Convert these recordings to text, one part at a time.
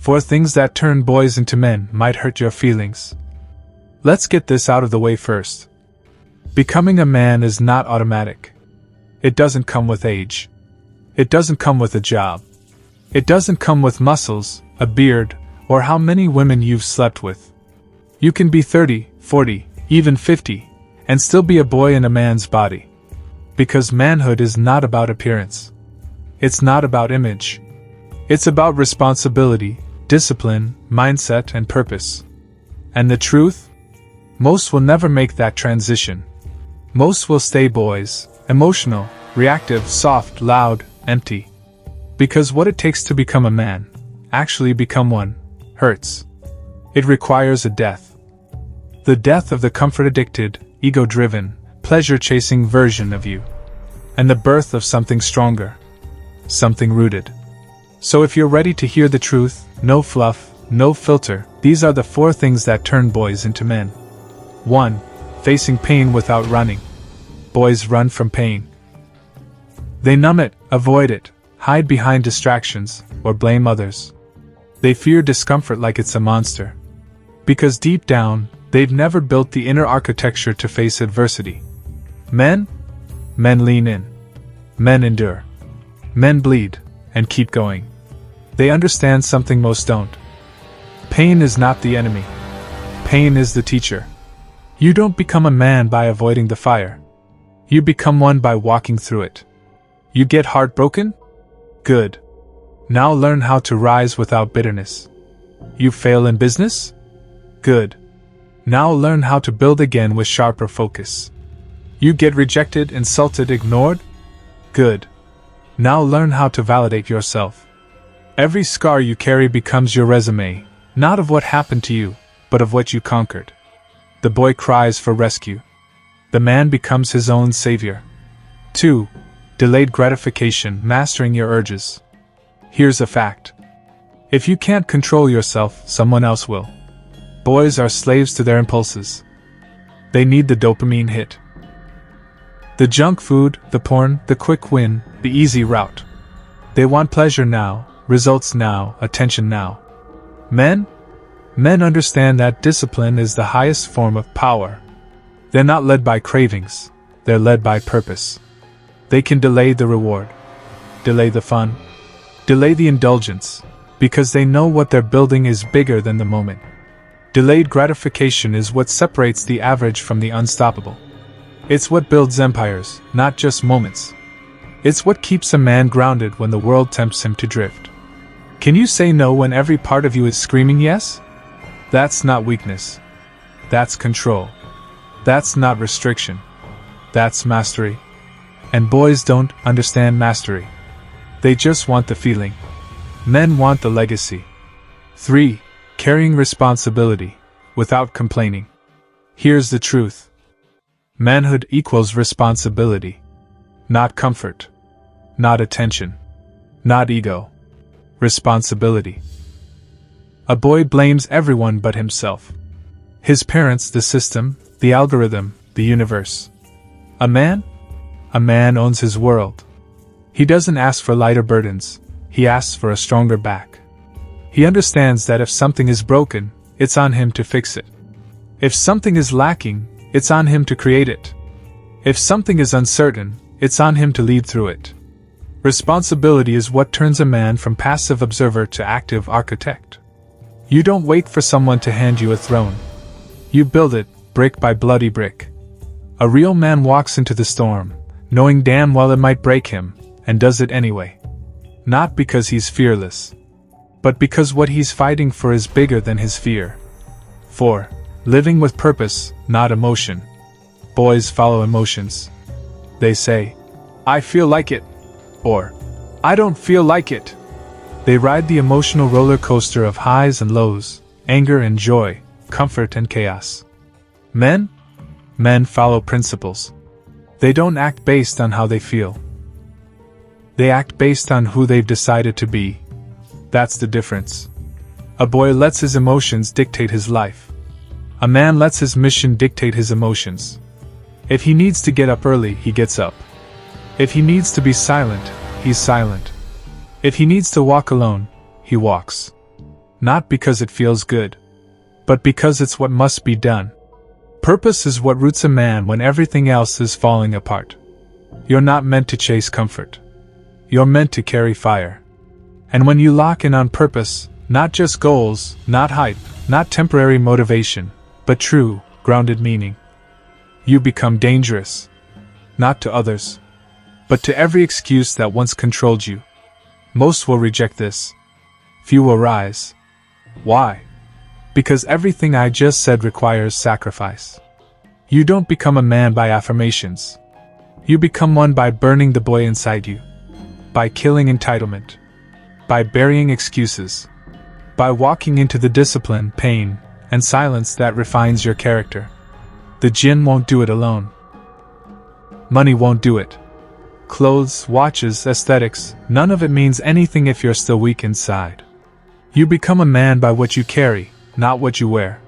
4 things that turn boys into men might hurt your feelings. Let's get this out of the way first. Becoming a man is not automatic. It doesn't come with age. It doesn't come with a job. It doesn't come with muscles, a beard, or how many women you've slept with. You can be 30, 40, even 50, and still be a boy in a man's body. Because manhood is not about appearance. It's not about image. It's about responsibility, discipline, mindset, and purpose. And the truth? Most will never make that transition. Most will stay boys, emotional, reactive, soft, loud, empty. Because what it takes to become a man, actually become one, hurts. It requires a death. The death of the comfort-addicted, ego-driven, pleasure-chasing version of you. And the birth of something stronger. Something rooted. So if you're ready to hear the truth, no fluff, no filter, these are the 4 things that turn boys into men. 1. Facing pain without running. Boys run from pain. They numb it, avoid it, hide behind distractions, or blame others. They fear discomfort like it's a monster. Because deep down, they've never built the inner architecture to face adversity. Men? Men lean in. Men endure. Men bleed, and keep going. They understand something most don't. Pain is not the enemy. Pain is the teacher. You don't become a man by avoiding the fire. You become one by walking through it. You get heartbroken? Good. Now learn how to rise without bitterness. You fail in business? Good. Now learn how to build again with sharper focus. You get rejected, insulted, ignored? Good. Now learn how to validate yourself. Every scar you carry becomes your resume, not of what happened to you, but of what you conquered. The boy cries for rescue. The man becomes his own savior. 2. Delayed gratification, mastering your urges. Here's a fact. If you can't control yourself, someone else will. Boys are slaves to their impulses. They need the dopamine hit. The junk food, the porn, the quick win, the easy route. They want pleasure now, results now, attention now. Men? Men understand that discipline is the highest form of power. They're not led by cravings, they're led by purpose. They can delay the reward, delay the fun, delay the indulgence, because they know what they're building is bigger than the moment. Delayed gratification is what separates the average from the unstoppable. It's what builds empires, not just moments. It's what keeps a man grounded when the world tempts him to drift. Can you say no when every part of you is screaming yes? That's not weakness. That's control. That's not restriction. That's mastery. And boys don't understand mastery. They just want the feeling. Men want the legacy. 3. Carrying responsibility, without complaining. Here's the truth. Manhood equals responsibility. Not comfort. Not attention. Not ego. Responsibility. A boy blames everyone but himself. His parents, the system, the algorithm, the universe. A man? A man owns his world. He doesn't ask for lighter burdens, he asks for a stronger back. He understands that if something is broken, it's on him to fix it. If something is lacking, it's on him to create it. If something is uncertain, it's on him to lead through it. Responsibility is what turns a man from passive observer to active architect. You don't wait for someone to hand you a throne. You build it, brick by bloody brick. A real man walks into the storm, knowing damn well it might break him, and does it anyway. Not because he's fearless, but because what he's fighting for is bigger than his fear. 4. Living with purpose, not emotion. Boys follow emotions. They say, I feel like it, or I don't feel like it. They ride the emotional roller coaster of highs and lows, anger and joy, comfort and chaos. Men? Men follow principles. They don't act based on how they feel. They act based on who they've decided to be. That's the difference. A boy lets his emotions dictate his life. A man lets his mission dictate his emotions. If he needs to get up early, he gets up. If he needs to be silent, he's silent. If he needs to walk alone, he walks. not because it feels good, but because it's what must be done. Purpose is what roots a man when everything else is falling apart. You're not meant to chase comfort. You're meant to carry fire. And when you lock in on purpose, not just goals, not hype, not temporary motivation, but true, grounded meaning, you become dangerous. Not to others, but to every excuse that once controlled you. Most will reject this. Few will rise. Why? Because everything I just said requires sacrifice. You don't become a man by affirmations. You become one by burning the boy inside you. By killing entitlement. By burying excuses. By walking into the discipline, pain, and silence that refines your character. The gin won't do it alone. Money won't do it. Clothes, watches, aesthetics, none of it means anything if you're still weak inside. You become a man by what you carry, not what you wear.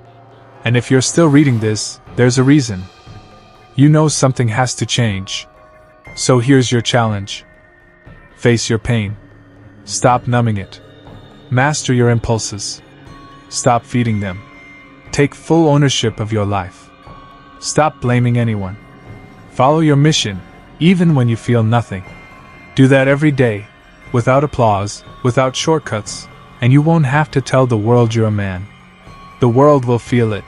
And if you're still reading this, there's a reason. You know something has to change. So here's your challenge. Face your pain. Stop numbing it. Master your impulses. Stop feeding them. Take full ownership of your life. Stop blaming anyone. Follow your mission, even when you feel nothing. Do that every day, without applause, without shortcuts, and you won't have to tell the world you're a man. The world will feel it.